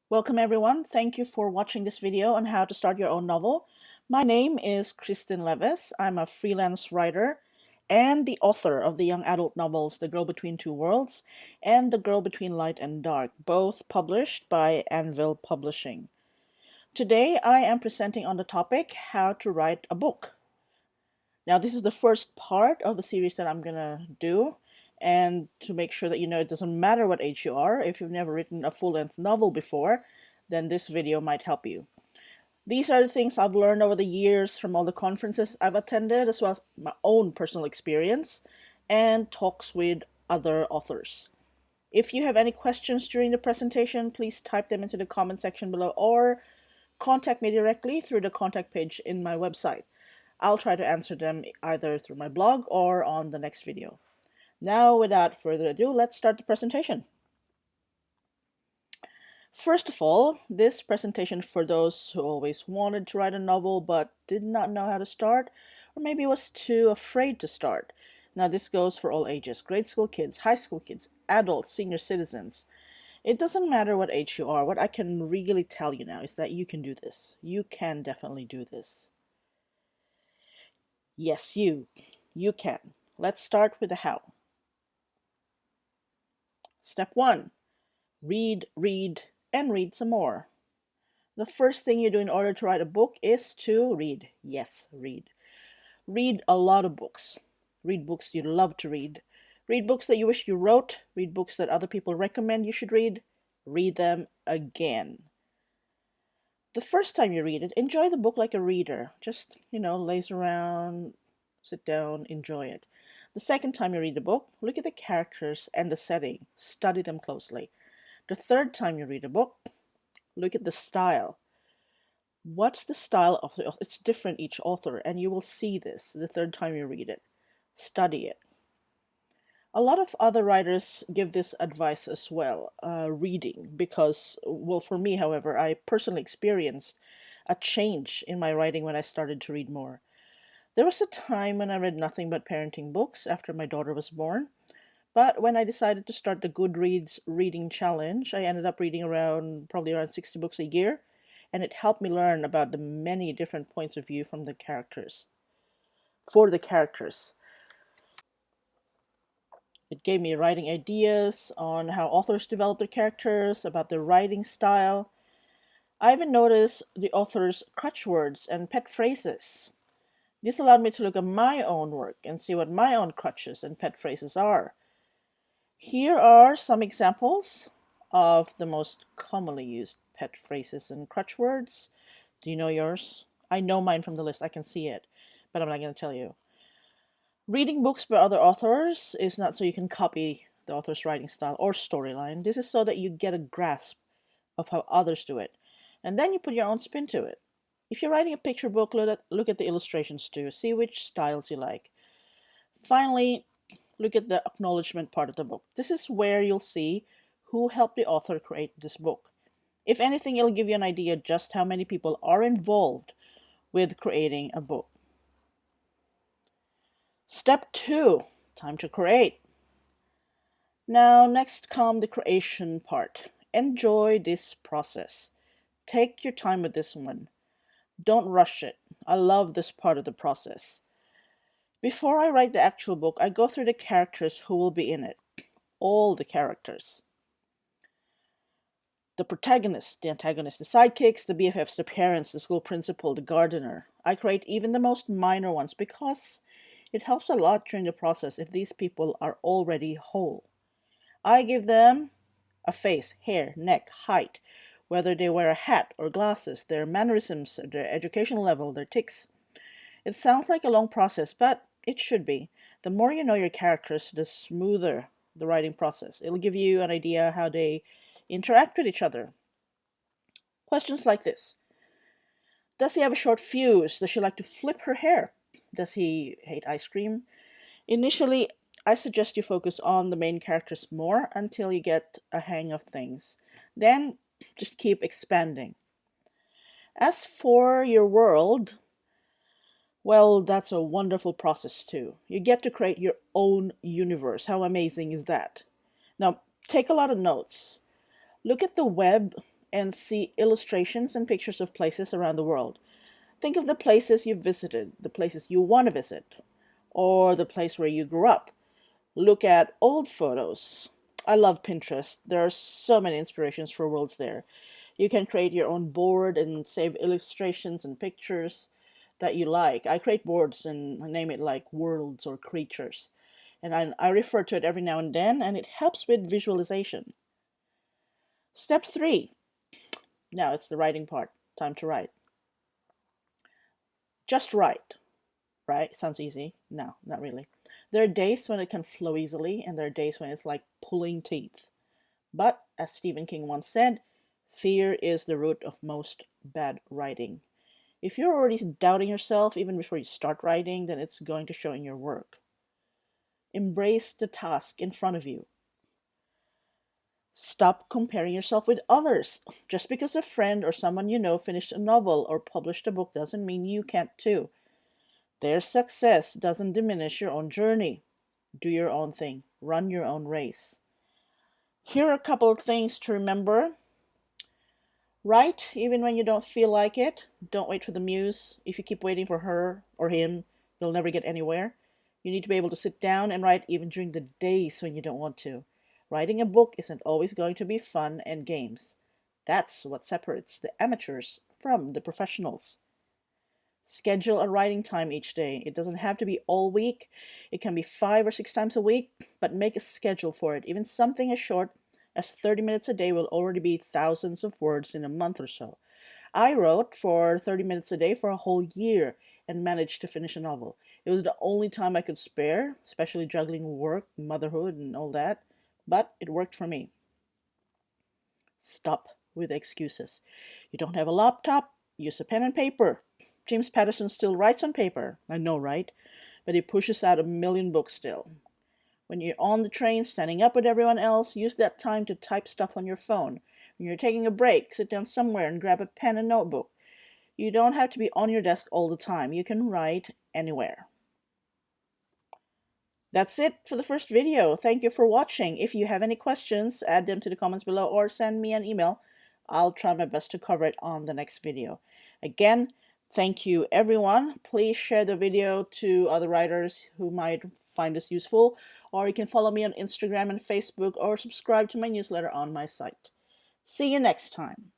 Welcome everyone. Thank you for watching this video on how to start your own novel. My name is Kristen Levis. I'm a freelance writer and the author of the young adult novels The Girl Between Two Worlds and The Girl Between Light and Dark, both published by Anvil Publishing. Today I am presenting on the topic how to write a book. Now this is the first part of the series that I'm gonna do, and to make sure that you know it doesn't matter what age you are, if you've never written a full-length novel before, then this video might help you. These are the things I've learned over the years from all the conferences I've attended, as well as my own personal experience and talks with other authors. If you have any questions during the presentation, please type them into the comment section below or contact me directly through the contact page in my website. I'll try to answer them either through my blog or on the next video. Now, without further ado, let's start the presentation. First of all, this presentation for those who always wanted to write a novel but did not know how to start, or maybe was too afraid to start. Now, this goes for all ages: grade school kids, high school kids, adults, senior citizens. It doesn't matter what age you are. What I can really tell you now is that you can do this. You can definitely do this. Yes, you can. Let's start with the how. Step 1. Read, read, and read some more. The first thing you do in order to write a book is to read. Yes, read. Read a lot of books. Read books you love to read. Read books that you wish you wrote. Read books that other people recommend you should read. Read them again. The first time you read it, enjoy the book like a reader. Just, laze around, sit down, enjoy it. The second time you read the book, look at the characters and the setting. Study them closely. The third time you read a book, look at the style. What's the style of the author? It's different each author, and you will see this the third time you read it. Study it. A lot of other writers give this advice as well, reading, because, well, for me, however, I personally experienced a change in my writing when I started to read more. There was a time when I read nothing but parenting books after my daughter was born, but when I decided to start the Goodreads reading challenge, I ended up reading probably around 60 books a year, and it helped me learn about the many different points of view for the characters. It gave me writing ideas on how authors develop their characters, about their writing style. I even noticed the author's crutch words and pet phrases. This allowed me to look at my own work and see what my own crutches and pet phrases are. Here are some examples of the most commonly used pet phrases and crutch words. Do you know yours? I know mine from the list. I can see it, but I'm not going to tell you. Reading books by other authors is not so you can copy the author's writing style or storyline. This is so that you get a grasp of how others do it, and then you put your own spin to it. If you're writing a picture book, look at the illustrations too. See which styles you like. Finally, look at the acknowledgement part of the book. This is where you'll see who helped the author create this book. If anything, it'll give you an idea just how many people are involved with creating a book. Step 2, time to create. Now, next come the creation part. Enjoy this process. Take your time with this one. Don't rush it. I love this part of the process. Before I write the actual book, I go through the characters who will be in it. All the characters. The protagonist, the antagonist, the sidekicks, the BFFs, the parents, the school principal, the gardener. I create even the most minor ones because it helps a lot during the process if these people are already whole. I give them a face, hair, neck, height, whether they wear a hat or glasses, their mannerisms, their educational level, their tics. It sounds like a long process, but it should be. The more you know your characters, the smoother the writing process. It'll give you an idea how they interact with each other. Questions like this: does he have a short fuse? Does she like to flip her hair? Does he hate ice cream? Initially, I suggest you focus on the main characters more until you get a hang of things. Then, just keep expanding. As for your world, well, that's a wonderful process too. You get to create your own universe. How amazing is that? Now, take a lot of notes. Look at the web and see illustrations and pictures of places around the world. Think of the places you've visited, the places you want to visit, or the place where you grew up. Look at old photos. I love Pinterest. There are so many inspirations for worlds there. You can create your own board and save illustrations and pictures that you like. I create boards and I name it like worlds or creatures. And I refer to it every now and then, and it helps with visualization. Step 3. Now it's the writing part. Time to write. Just write. Right? Sounds easy. No, not really. There are days when it can flow easily, and there are days when it's like pulling teeth. But, as Stephen King once said, fear is the root of most bad writing. If you're already doubting yourself even before you start writing, then it's going to show in your work. Embrace the task in front of you. Stop comparing yourself with others. Just because a friend or someone you know finished a novel or published a book doesn't mean you can't too. Their success doesn't diminish your own journey. Do your own thing. Run your own race. Here are a couple of things to remember. Write even when you don't feel like it. Don't wait for the muse. If you keep waiting for her or him, you'll never get anywhere. You need to be able to sit down and write even during the days when you don't want to. Writing a book isn't always going to be fun and games. That's what separates the amateurs from the professionals. Schedule a writing time each day. It doesn't have to be all week. It can be 5 or 6 times a week, but make a schedule for it. Even something as short as 30 minutes a day will already be thousands of words in a month or so. I wrote for 30 minutes a day for a whole year and managed to finish a novel. It was the only time I could spare, especially juggling work, motherhood, and all that, but it worked for me. Stop with excuses. You don't have a laptop? Use a pen and paper. James Patterson still writes on paper. I know, right? But he pushes out 1,000,000 books still. When you're on the train, standing up with everyone else, use that time to type stuff on your phone. When you're taking a break, sit down somewhere and grab a pen and notebook. You don't have to be on your desk all the time. You can write anywhere. That's it for the first video. Thank you for watching. If you have any questions, add them to the comments below or send me an email. I'll try my best to cover it on the next video. Again, thank you everyone. Please share the video to other writers who might find this useful, or you can follow me on Instagram and Facebook or subscribe to my newsletter on my site. See you next time.